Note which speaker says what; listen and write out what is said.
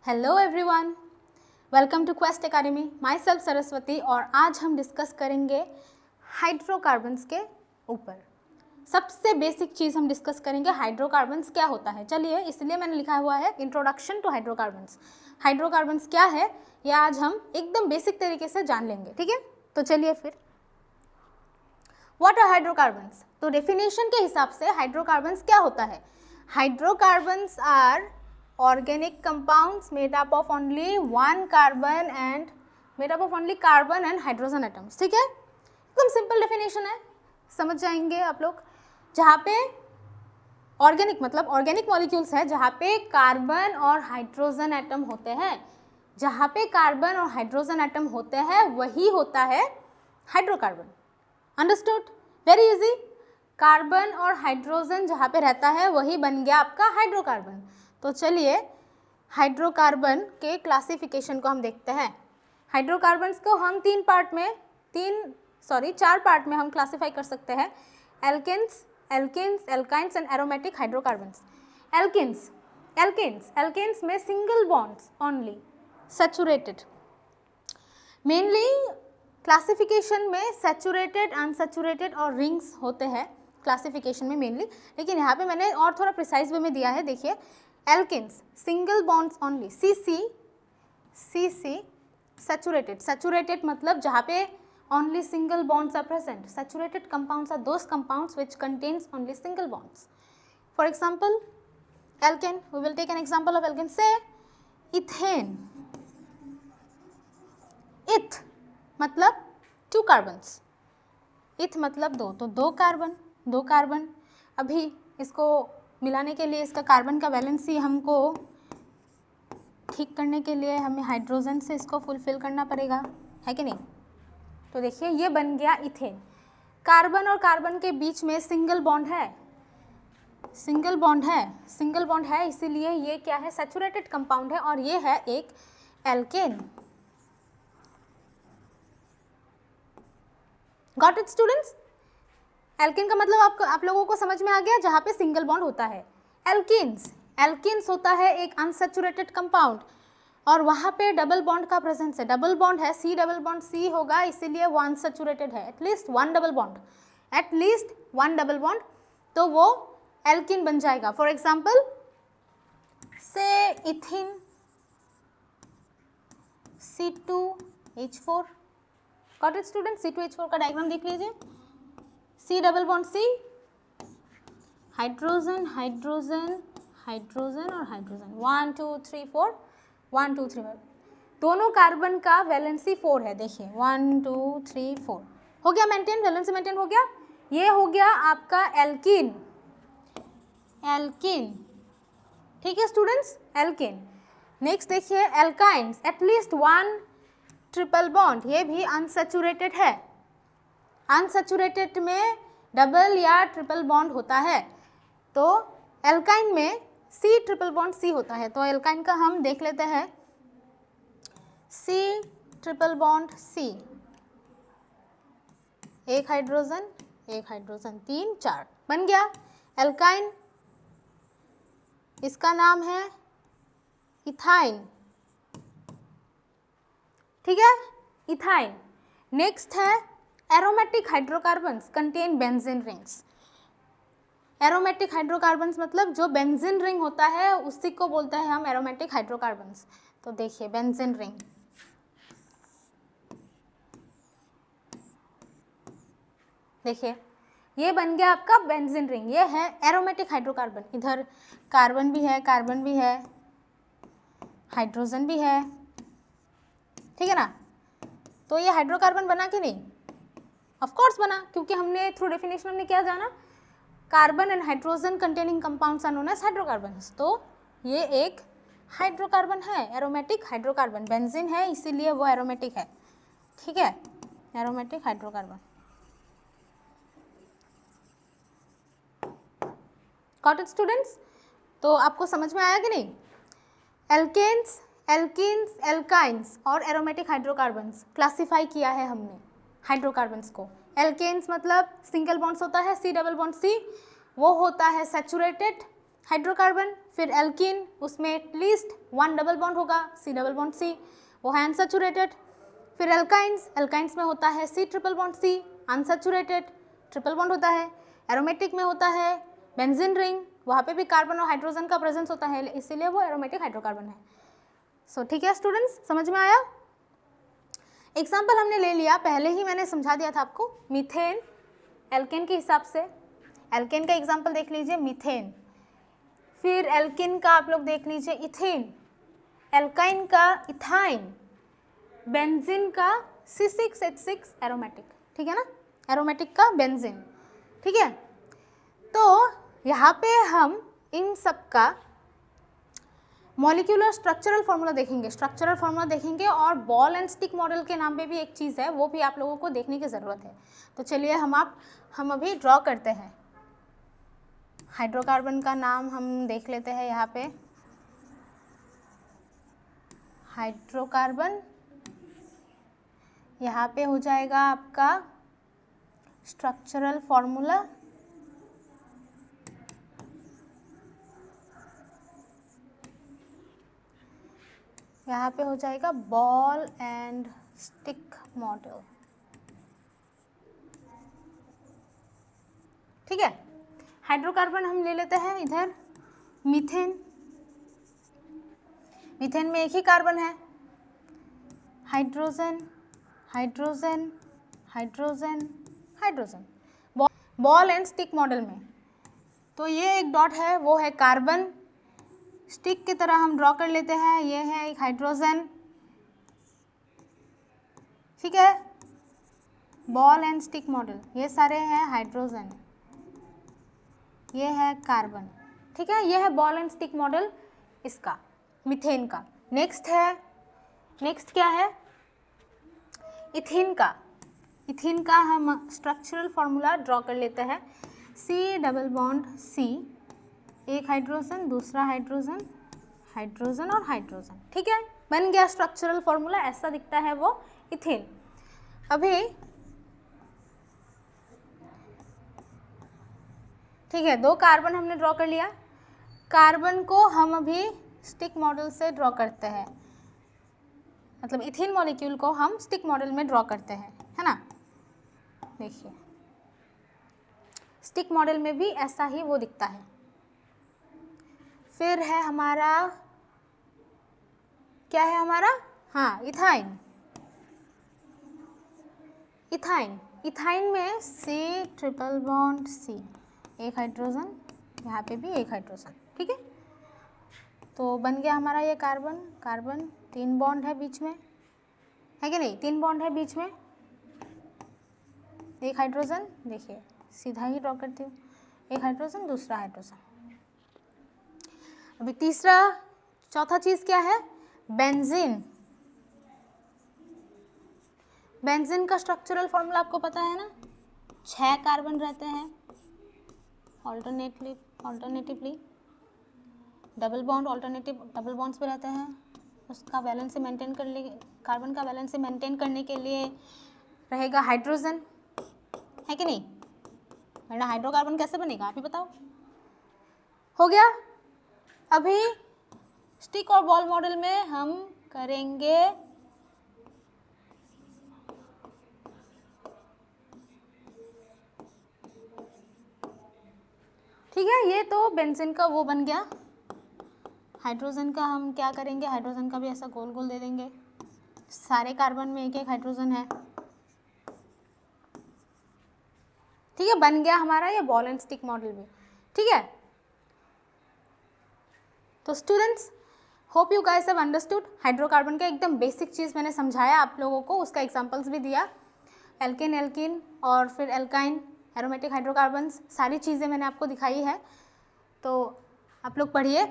Speaker 1: Hello everyone, welcome to quest academy. My self Saraswati. और आज हम डिस्कस करेंगे हाइड्रोकार्बन्स के ऊपर। सबसे बेसिक चीज़ हम डिस्कस करेंगे हाइड्रोकार्बन्स क्या होता है। चलिए, इसलिए मैंने लिखा हुआ है इंट्रोडक्शन टू हाइड्रोकार्बन्स। हाइड्रोकार्बन्स क्या है ये आज हम एकदम बेसिक तरीके से जान लेंगे, ठीक है। तो चलिए फिर, व्हाट आर हाइड्रोकार्बन्स। तो डेफिनेशन के हिसाब से हाइड्रोकार्बन्स क्या होता है। Hydrocarbons are organic compounds made up of only carbon and hydrogen atoms। ठीक है, एकदम सिंपल डेफिनेशन है, समझ जाएंगे आप लोग। जहाँ पे ऑर्गेनिक मतलब ऑर्गेनिक मॉलिक्यूल्स है, जहाँ पे कार्बन और हाइड्रोजन एटम होते हैं, जहाँ पे कार्बन और हाइड्रोजन एटम होते हैं वही होता है hydrocarbon. Understood? Very easy. Carbon और हाइड्रोजन जहाँ पे रहता है वही बन गया आपका हाइड्रोकार्बन। तो चलिए हाइड्रोकार्बन के क्लासिफिकेशन को हम देखते हैं। हाइड्रोकार्बन्स को हम चार पार्ट में हम क्लासिफाई कर सकते हैं। Alkanes, alkynes and aromatic hydrocarbons. Alkanes में single bonds only, saturated. Mainly classification में सैचुरेटेड, अनसैचुरेटेड और रिंग्स होते हैं क्लासिफिकेशन में मेनली, लेकिन यहाँ पे मैंने और थोड़ा प्रिसाइज वे में दिया है। देखिए, alkanes single bonds only, see saturated मतलब जहाँ पे only single bonds are present. Saturated compounds are those compounds which contains only single bonds. For example alkane, we will take an example of alkane. Say ethane, eth मतलब 2 carbons, इथ मतलब 2, तो 2 carbon. अभी इसको मिलाने के लिए इसका कार्बन का वैलेंसी हमको ठीक करने के लिए हमें हाइड्रोजन से इसको फुलफिल करना पड़ेगा, है कि नहीं। तो देखिए ये बन गया इथेन। कार्बन और कार्बन के बीच में सिंगल बॉन्ड है, इसीलिए ये क्या है, सैचुरेटेड कंपाउंड है और ये है एक alkane. Got it students? Alkane का मतलब आप लोगों को समझ में आ गया, जहाँ पे सिंगल बॉन्ड होता है। एल्किन्स होता है एक अनसैचुरेटेड कंपाउंड और वहाँ पे डबल बॉन्ड का प्रेजेंस है। डबल बॉन्ड है, सी डबल बॉन्ड सी होगा, इसीलिए वो अनसैचुरेटेड है। एटलीस्ट वन डबल बॉन्ड, तो वो एल्किन बन जाएगा। फॉर एग्जाम्पल से इथिन C2H4। Got it student? C2H4 का डायग्राम देख लीजिए। C double bond C, hydrogen और हाइड्रोजन, 1 2 3 4, 1 2 3 4। दोनों कार्बन का वैलेंसी 4 है। देखिए 1 2 3 4 हो गया मेंटेन, वैलेंसी मेंटेन हो गया। ये हो गया आपका एल्किन। ठीक है स्टूडेंट्स, एल्किन। नेक्स्ट देखिए एल्काइंस, एटलीस्ट 1 ट्रिपल बॉन्ड, ये भी अनसैचुरेटेड है। अनसैचुरेटेड में डबल या ट्रिपल बॉन्ड होता है, तो एल्काइन में सी ट्रिपल बॉन्ड सी होता है। तो एल्काइन का हम देख लेते हैं, सी ट्रिपल बॉन्ड सी, एक हाइड्रोजन 3 4 बन गया एल्काइन। इसका नाम है इथाइन, ठीक है, इथाइन। नेक्स्ट है aromatic hydrocarbons contain benzene rings. Aromatic hydrocarbons मतलब जो बेंजीन रिंग होता है उसी को बोलते हैं हम एरोमेटिक हाइड्रोकार्बन्स। तो देखिए बेंजीन रिंग, देखिए ये बन गया आपका बेंजीन रिंग, ये है एरोमेटिक हाइड्रोकार्बन। इधर कार्बन भी है, हाइड्रोजन भी है, ठीक है ना। तो ये हाइड्रोकार्बन बना कि नहीं? ऑफ कोर्स बना, क्योंकि हमने थ्रू डेफिनेशन हमने क्या जाना, carbon and hydrogen containing compounds are known as hydrocarbons. तो ये एक हाइड्रोकार्बन है, एरोमेटिक हाइड्रोकार्बन। बेंजीन है इसीलिए वो एरोमेटिक है, ठीक है, aromatic hydrocarbon. Got it students? तो आपको समझ में आया कि नहीं? एल्केन्स, एल्काइंस और एरोमेटिक हाइड्रोकार्बन्स क्लासिफाई किया है हमने हाइड्रोकार्बन्स को। एल्केन्स मतलब सिंगल बॉन्ड्स होता है, सी डबल बॉन्ड सी, वो होता है सैचुरेटेड। हाइड्रोकार्बन, फिर एल्कीन, उसमें एटलीस्ट 1 डबल बॉन्ड होगा, C डबल बॉन्ड C, वो है अनसैचुरेटेड। फिर एल्काइंस, एल्काइंस में होता है C triple bond C, unsaturated, triple bond होता है। एरोमेटिक में होता है बेंजीन रिंग, वहाँ पे भी कार्बन और हाइड्रोजन का प्रेजेंस होता है, इसीलिए वो एरोमेटिक हाइड्रोकार्बन है। सो ठीक है स्टूडेंट्स, समझ में आया? एग्जाम्पल हमने ले लिया, पहले ही मैंने समझा दिया था आपको, मीथेन एल्केन के हिसाब से। एल्केन का एग्जाम्पल देख लीजिए मीथेन, फिर एल्किन का आप लोग देख लीजिए इथेन, एल्काइन का इथाइन, बेंजीन का C6H6 एरोमेटिक, ठीक है ना, एरोमेटिक का बेंजीन, ठीक है। तो यहाँ पे हम इन सब का मॉलिक्यूलर स्ट्रक्चरल फार्मूला देखेंगे, स्ट्रक्चरल फार्मूला देखेंगे, और बॉल एंड स्टिक मॉडल के नाम पे भी एक चीज़ है, वो भी आप लोगों को देखने की ज़रूरत है। तो चलिए हम अभी ड्रॉ करते हैं। हाइड्रोकार्बन का नाम हम देख लेते हैं यहाँ पे, हाइड्रोकार्बन, यहाँ पे हो जाएगा आपका स्ट्रक्चरल फार्मूला, यहाँ पे हो जाएगा बॉल एंड स्टिक मॉडल, ठीक है। हाइड्रोकार्बन हम ले लेते हैं इधर, मीथेन, मीथेन में एक ही कार्बन है, hydrogen, hydrogen, hydrogen, hydrogen, ball and stick model में। तो ये एक डॉट है, वो है कार्बन, स्टिक की तरह हम ड्रॉ कर लेते हैं, ये है एक हाइड्रोजन, ठीक है। बॉल एंड स्टिक मॉडल, ये सारे हैं हाइड्रोजन, ये है कार्बन, ठीक है। ये है बॉल एंड स्टिक मॉडल इसका, मीथेन का। नेक्स्ट क्या है, इथीन का। इथीन का हम स्ट्रक्चरल फार्मूला ड्रॉ कर लेते हैं, C डबल बॉन्ड C, एक हाइड्रोजन, दूसरा हाइड्रोजन, हाइड्रोजन और हाइड्रोजन, ठीक है। बन गया स्ट्रक्चरल फार्मूला, ऐसा दिखता है वो इथेन। अभी ठीक है, 2 कार्बन हमने ड्रॉ कर लिया, कार्बन को हम अभी स्टिक मॉडल से ड्रॉ करते हैं, मतलब इथेन मॉलिक्यूल को हम स्टिक मॉडल में ड्रॉ करते हैं, है ना। देखिए स्टिक मॉडल में भी ऐसा ही वो दिखता है। फिर है हमारा, क्या है हमारा, हाँ इथाइन, इथाइन, इथाइन में C ट्रिपल बॉन्ड C, एक हाइड्रोजन, यहाँ पे भी एक हाइड्रोजन, ठीक है। तो बन गया हमारा ये कार्बन, कार्बन 3 बॉन्ड है बीच में, है कि नहीं, 3 बॉन्ड है बीच में, एक हाइड्रोजन, देखिए सीधा ही ड्रॉ करती हूँ, एक हाइड्रोजन, दूसरा हाइड्रोजन। अभी चौथा चीज़ क्या है, बेंजीन। बेंजीन का स्ट्रक्चरल फॉर्मूला आपको पता है ना, 6 कार्बन रहते हैं alternatively, double bond alternative double bonds पे रहते हैं, उसका बैलेंस मेंटेन कर ले, कार्बन का बैलेंस मेंटेन करने के लिए रहेगा हाइड्रोजन, है कि नहीं, वरना हाइड्रोकार्बन कैसे बनेगा आप ही बताओ। हो गया। अभी स्टिक और बॉल मॉडल में हम करेंगे ठीक है, ये तो बेंजीन का वो बन गया। हाइड्रोजन का हम क्या करेंगे, हाइड्रोजन का भी ऐसा गोल गोल दे देंगे, सारे कार्बन में एक एक हाइड्रोजन है, ठीक है। बन गया हमारा ये बॉल एंड स्टिक मॉडल भी, ठीक है। तो students, hope you guys have understood. Hydrocarbon का एकदम बेसिक चीज़ मैंने समझाया आप लोगों को, उसका एग्जांपल्स भी दिया, एल्केन और फिर एल्काइन, एरोमेटिक हाइड्रोकार्बन्स, सारी चीज़ें मैंने आपको दिखाई है। तो आप लोग पढ़िए,